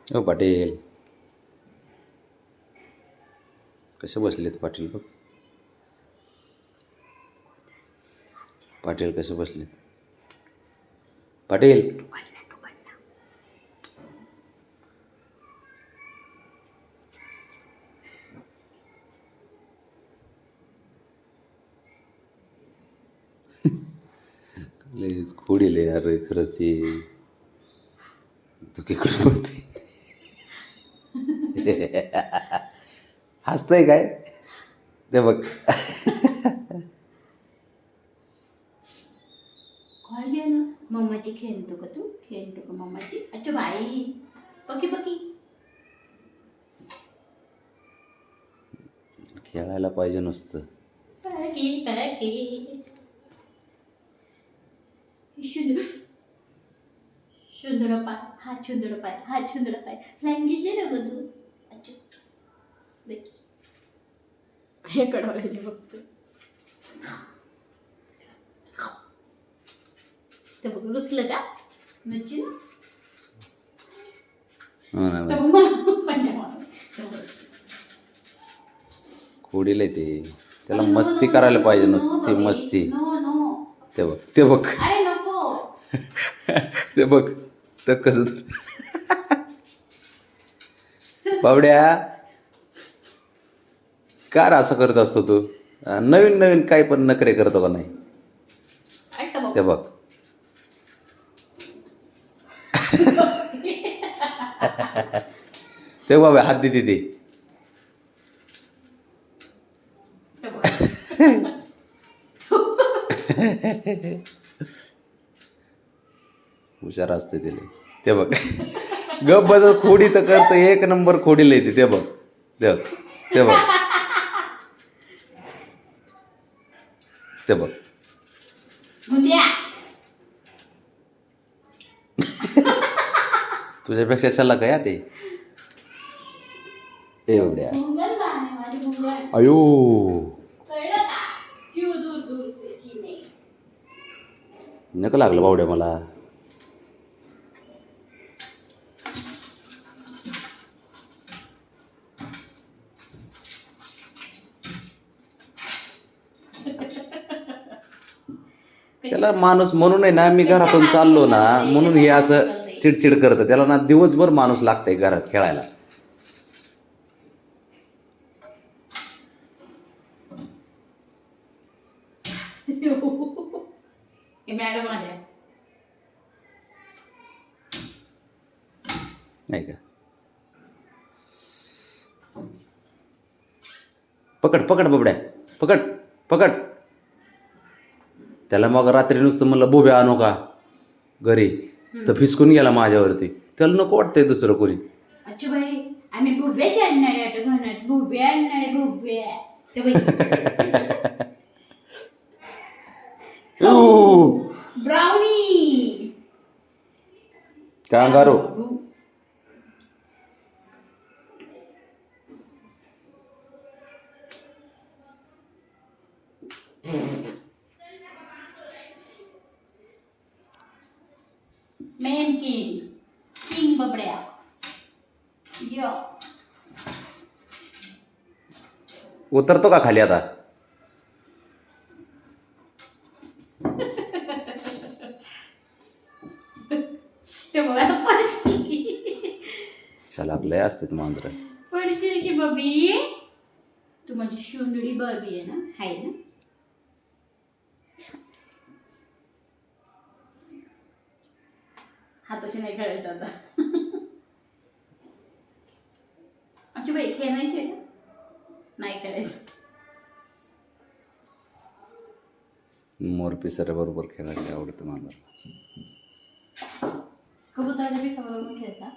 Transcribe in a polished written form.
ओ पाटील, कसे बसलेत पाटील बघ. पाटील कसे बसलेत. पाटील लयच खोडीले यार खरंच ते. तू किकडे बघते. हसतंय काय ते बघ. काय ना मम्माची खेळतो का तू खेळतो का मम्माची. अच्छा बाई पकी पकी खेळायला पाहिजे नुसतं. पकी पकी शुद्र शुद्र पाय हा शुद्र पाय फ्लाइंग घेतली ना ग तू. अच्छा देखी हे कडवलेले बघतो ते बघ रुसलं का नच्ची ना. खोडीला ते त्याला मस्ती करायला पाहिजे नुसती मस्ती. ते बघ ते बघ. अरे नको ते बघ तर कसं बावड्या का रे असं करत असतो तू. नवीन नवीन काही पण नखरे करतो का नाही. ते बघ ते बाबा हात देते ते. हुशार असते तिला. ते बघ गप बस खोडी तर करतं एक नंबर खोडीला येते. ते बघ ते बघ ते बघ ते बघ. तुझ्यापेक्षा सल्ला काय ते एवढ्या. अयो नका लागलं बावड्या मला. त्याला माणूस म्हणून आहे ना मी घरातून चाललो ना म्हणून हे असं चिडचिड करतं. त्याला ना दिवसभर माणूस लागतंय घरात खेळायला. मॅडम आल्या नाही का. पकड पकड बाबड्या पकड पकड. त्याला मग रात्री नुसतं म्हणलं बोब्या आणू का घरी तर फिसकून गेला माझ्यावरती. त्याला नको वाटतंय दुसरं कोणी. अच्छा बाई आम्ही भुब्याचे आणणार आहे घरात भुब्या आणणार आहे भुब्या. Brownie kangaroo. Main king Babdya यो. उतरतो का खाली आता. ते बघा पडशील चला लय असते मांजर. पडशील की बबी. तू माझी शुंडडी बबी आहे ना हाय ना. हाताशी नाही खेळायचं आता. अच्छा बाई खेळायचे का नाही खेळायचं. मोरपिसऱ्या बरोबर खेळायला आवडतं मांजर. कबुतराच्या पिसाबरोबर खेळता.